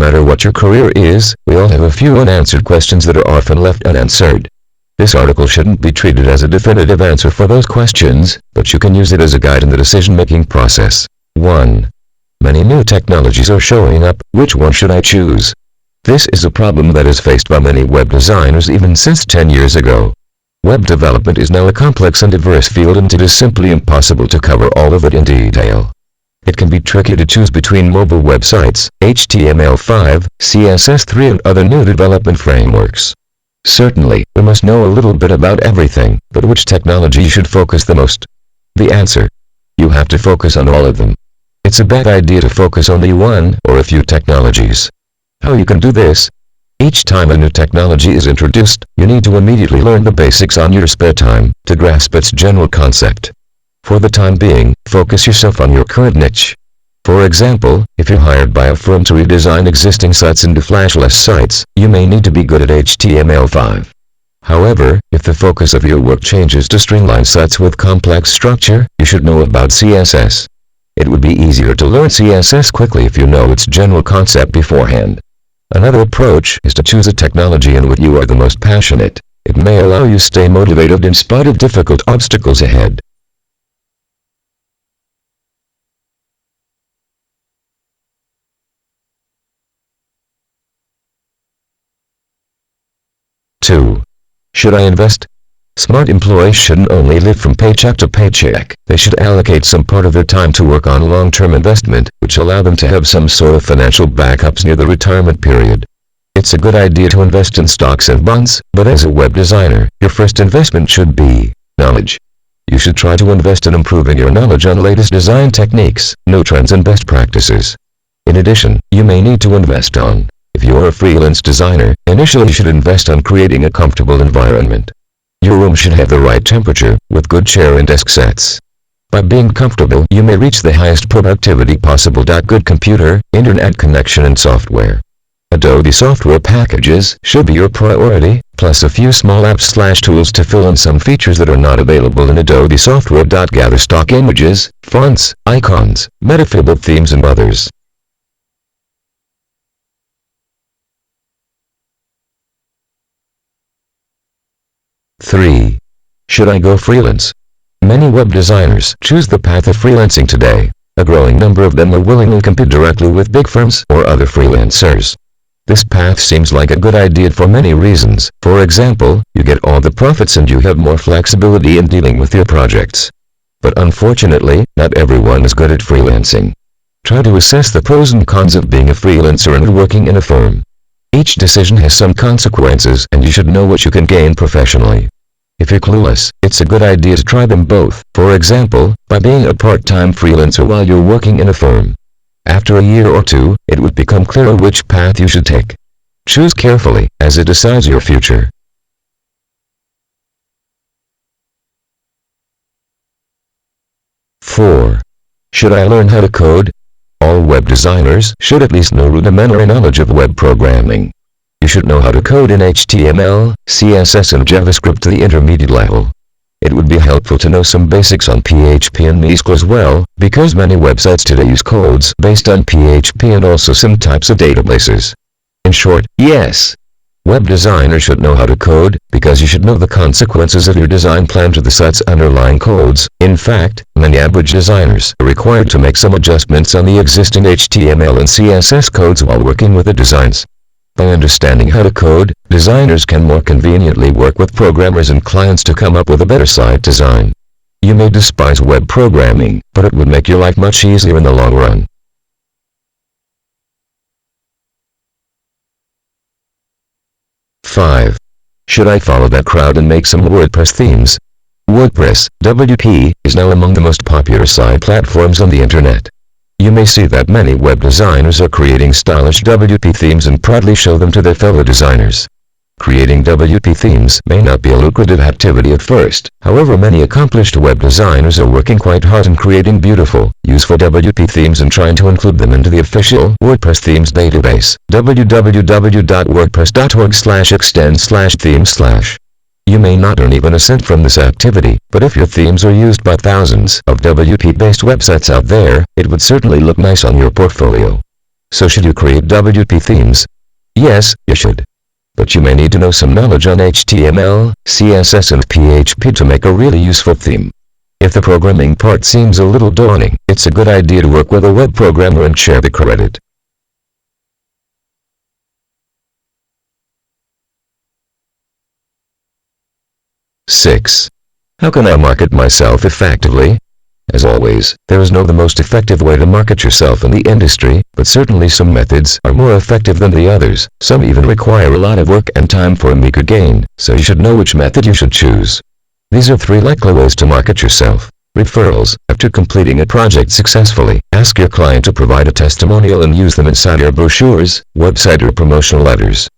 matter what your career is, we all have a few unanswered questions that are often left unanswered. This article shouldn't be treated as a definitive answer for those questions, but you can use it as a guide in the decision-making process. 1. Many new technologies are showing up. Which one should I choose? This is a problem that is faced by many web designers even since 10 years ago. Web development is now a complex and diverse field, and it is simply impossible to cover all of it in detail. It can be tricky to choose between mobile websites, HTML5, CSS3 and other new development frameworks. Certainly, we must know a little bit about everything, but which technology should focus the most? The answer: you have to focus on all of them. It's a bad idea to focus only one or a few technologies. How you can do this? Each time a new technology is introduced, you need to immediately learn the basics on your spare time, to grasp its general concept. For the time being, focus yourself on your current niche. For example, if you're hired by a firm to redesign existing sites into flashless sites, you may need to be good at HTML5. However, if the focus of your work changes to streamline sites with complex structure, you should know about CSS. It would be easier to learn CSS quickly if you know its general concept beforehand. Another approach is to choose a technology in which you are the most passionate. It may allow you to stay motivated in spite of difficult obstacles ahead. Two. Should I invest? Smart employees shouldn't only live from paycheck to paycheck. They should allocate some part of their time to work on long-term investment, which allow them to have some sort of financial backups near the retirement period. It's a good idea to invest in stocks and bonds, but as a web designer, your first investment should be knowledge. You should try to invest in improving your knowledge on latest design techniques, new trends and best practices. In addition, you may need to invest on, if you're a freelance designer, initially you should invest on creating a comfortable environment. Your room should have the right temperature, with good chair and desk sets. By being comfortable, you may reach the highest productivity possible. Good computer, internet connection and software. Adobe software packages should be your priority, plus a few small apps/tools to fill in some features that are not available in Adobe software. Gather stock images, fonts, icons, metafable themes and others. Three. Should I go freelance? Many web designers choose the path of freelancing today. A growing number of them are willingly compete directly with big firms or other freelancers. This path seems like a good idea for many reasons. For example, you get all the profits and you have more flexibility in dealing with your projects. But unfortunately, not everyone is good at freelancing. Try to assess the pros and cons of being a freelancer and working in a firm. Each decision has some consequences, and you should know what you can gain professionally. If you're clueless, it's a good idea to try them both, for example, by being a part-time freelancer while you're working in a firm. After a year or two, it would become clearer which path you should take. Choose carefully, as it decides your future. 4. Should I learn how to code? All web designers should at least know rudimentary knowledge of web programming. You should know how to code in HTML, CSS and JavaScript to the intermediate level. It would be helpful to know some basics on PHP and MySQL as well, because many websites today use codes based on PHP and also some types of databases. In short, yes. Web designers should know how to code, because you should know the consequences of your design plan to the site's underlying codes. In fact, many average designers are required to make some adjustments on the existing HTML and CSS codes while working with the designs. By understanding how to code, designers can more conveniently work with programmers and clients to come up with a better site design. You may despise web programming, but it would make your life much easier in the long run. 5. Should I follow that crowd and make some WordPress themes? WordPress, WP, is now among the most popular site platforms on the internet. You may see that many web designers are creating stylish WP themes and proudly show them to their fellow designers. Creating WP themes may not be a lucrative activity at first, however many accomplished web designers are working quite hard in creating beautiful, useful WP themes and trying to include them into the official WordPress themes database, www.wordpress.org/extend/themes/. You may not earn even a cent from this activity, but if your themes are used by thousands of WP-based websites out there, it would certainly look nice on your portfolio. So should you create WP themes? Yes, you should. But you may need to know some knowledge on HTML, CSS and PHP to make a really useful theme. If the programming part seems a little daunting, it's a good idea to work with a web programmer and share the credit. Six. How can I market myself effectively? As always, there is no the most effective way to market yourself in the industry, but certainly some methods are more effective than the others. Some even require a lot of work and time for a meager gain, so you should know which method you should choose. These are 3 likely ways to market yourself. Referrals. After completing a project successfully, ask your client to provide a testimonial and use them inside your brochures, website or promotional letters.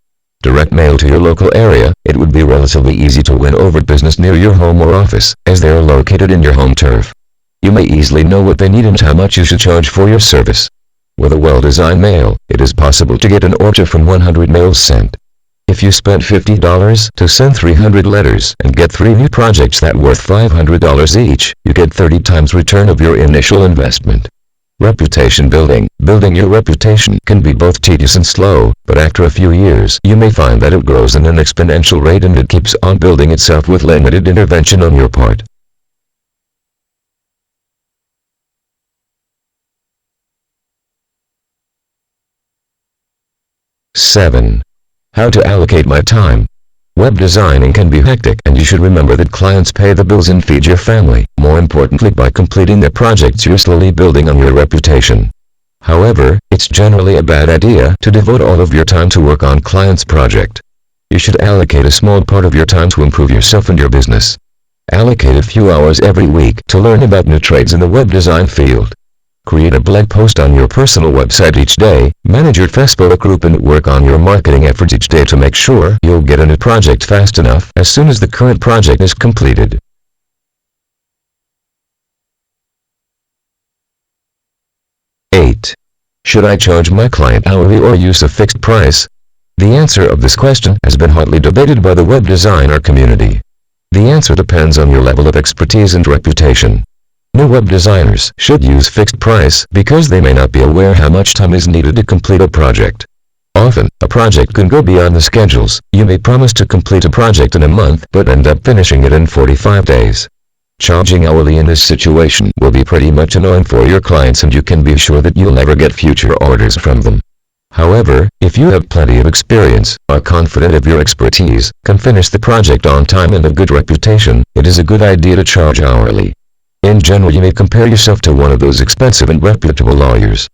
Direct mail to your local area. It would be relatively easy to win over business near your home or office, as they are located in your home turf. You may easily know what they need and how much you should charge for your service. With a well-designed mail, it is possible to get an order from 100 mails sent. If you spent $50 to send 300 letters and get 3 new projects that worth $500 each, you get 30 times return of your initial investment. Reputation building. Building your reputation can be both tedious and slow, but after a few years you may find that it grows at an exponential rate and it keeps on building itself with limited intervention on your part. Seven. How to allocate my time. Web designing can be hectic, and you should remember that clients pay the bills and feed your family. More importantly, by completing their projects you're slowly building on your reputation. However, it's generally a bad idea to devote all of your time to work on clients' project. You should allocate a small part of your time to improve yourself and your business. Allocate a few hours every week to learn about new trades in the web design field. Create a blog post on your personal website each day, manage your Facebook group and work on your marketing efforts each day to make sure you'll get a new project fast enough as soon as the current project is completed. 8. Should I charge my client hourly or use a fixed price? The answer of this question has been hotly debated by the web designer community. The answer depends on your level of expertise and reputation. New web designers should use fixed price because they may not be aware how much time is needed to complete a project. Often, a project can go beyond the schedules. You may promise to complete a project in a month but end up finishing it in 45 days. Charging hourly in this situation will be pretty much annoying for your clients and you can be sure that you'll never get future orders from them. However, if you have plenty of experience, are confident of your expertise, can finish the project on time and have good reputation, it is a good idea to charge hourly. In general, you may compare yourself to one of those expensive and reputable lawyers.